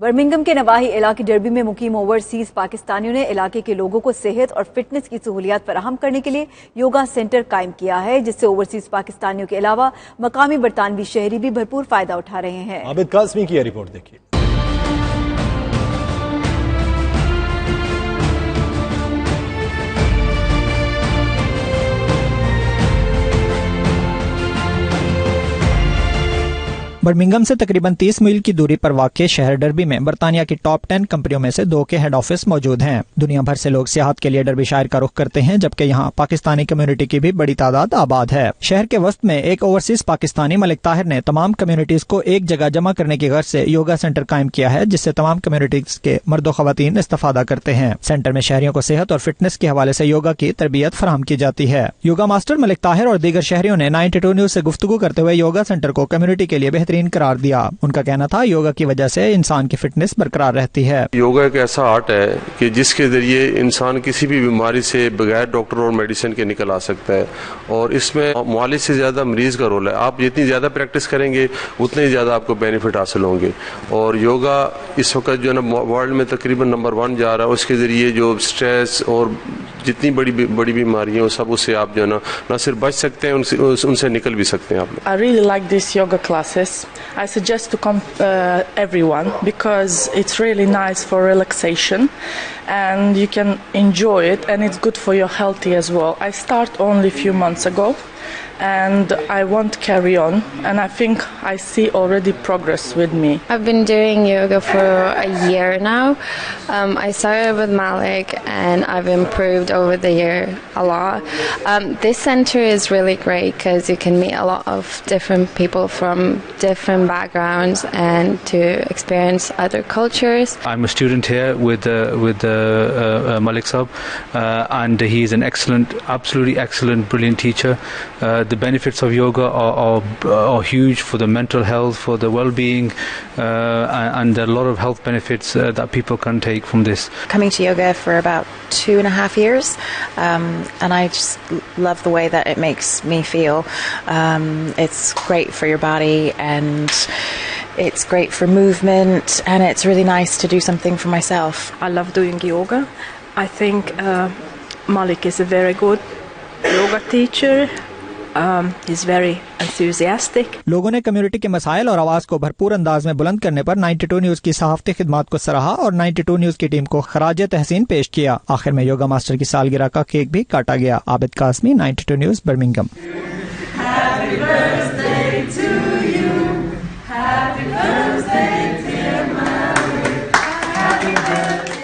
Birmingham के नवाही इलाके derby में मुकीम ओवरसीज पाकिस्तानियों ने इलाके के लोगों को सेहत और फिटनेस की सहूलियात फराहम करने के लिए योगा सेंटर कायम किया है, जिससे ओवरसीज पाकिस्तानियों के अलावा मकामी बरतानवी शहरी भी भरपूर फायदा उठा रहे हैं। आबिद कासमी की रिपोर्ट देखिए। बर्मिंघम से तकरीबन 30 मील की दूरी पर वाक़ शहर डर्बी में बरतानिया की टॉप 10 कंपनियों में से 2 के हेड ऑफिस मौजूद हैं। दुनिया भर से लोग सियाहत के लिए डर्बी शायर का रुख करते हैं, जबकि यहाँ पाकिस्तानी कम्युनिटी की भी बड़ी तादाद आबाद है। शहर के वस्त में एक ओवरसीज पाकिस्तानी मलिक ताहिर ने तमाम कम्युनिटीज को एक जगह जमा करने की गर्ज से योगा सेंटर कायम किया है, जिससे तमाम कम्युनिटीज के मर्द ख़वातीन इस्तेफादा करते हैं। सेंटर में शहरियों को सेहत और फिटनेस के हवाले से योगा की तरबियत फराहम की जाती है। योगा मास्टर मलिक ताहिर और दीगर शहरियों ने 92 न्यूज से गुफ्तगू करते हुए योगा सेंटर को कम्युनिटी के लिए बेहतरीन करार दिया। उनका कहना था योगा की वजह से इंसान की फिटनेस बरकरार रहती है। योगा एक ऐसा आर्ट है कि जिसके जरिए इंसान किसी भी बीमारी से बगैर डॉक्टर और मेडिसिन के निकल आ सकता है, और इसमें मालिज से ज्यादा मरीज का रोल है। आप जितनी ज्यादा प्रैक्टिस करेंगे उतने ज्यादा आपको बेनिफिट हासिल होंगे। और योगा इस वक्त जो है ना वर्ल्ड में तकरीबन नंबर 1 जा रहा है। उसके जरिए जो स्ट्रेस और जितनी बड़ी बीमारियां सब उससे आप जो है ना सिर्फ बच सकते हैं, उनसे निकल भी सकते हैं। आप I really like this yoga classes. I suggest to come everyone because it's really nice for relaxation and you can enjoy it, and it's good for your health as well. I start only a few months ago and I want to carry on, and I think I see already progress with me. I've been doing yoga for a year now. I started with Malik and I've improved over the year a lot. This center is really great because you can meet a lot of different people from different backgrounds and to experience other cultures. I'm a student here with Malik Saab, and he's an absolutely excellent, brilliant teacher. The benefits of yoga are huge for the mental health, for the well-being, and there are a lot of health benefits that people can take from this. Coming to yoga for about 2.5 years, and I just love the way that it makes me feel. It's great for your body and it's great for movement, and it's really nice to do something for myself. I love doing yoga. I think Malik is a very good yoga teacher. He's very enthusiastic. लोगों ने community के मसाइल और आवाज को भरपूर अंदाज में बुलंद करने पर 92 न्यूज की सहाफती खिदमात को सराहा और 92 न्यूज की टीम को खराज तहसीन पेश किया। आखिर में योगा मास्टर की सालगिरह का केक भी काटा गया। Abid Qasmi, 92 news, Birmingham. Happy birthday to you. Happy birthday, dear Malik. Happy birthday.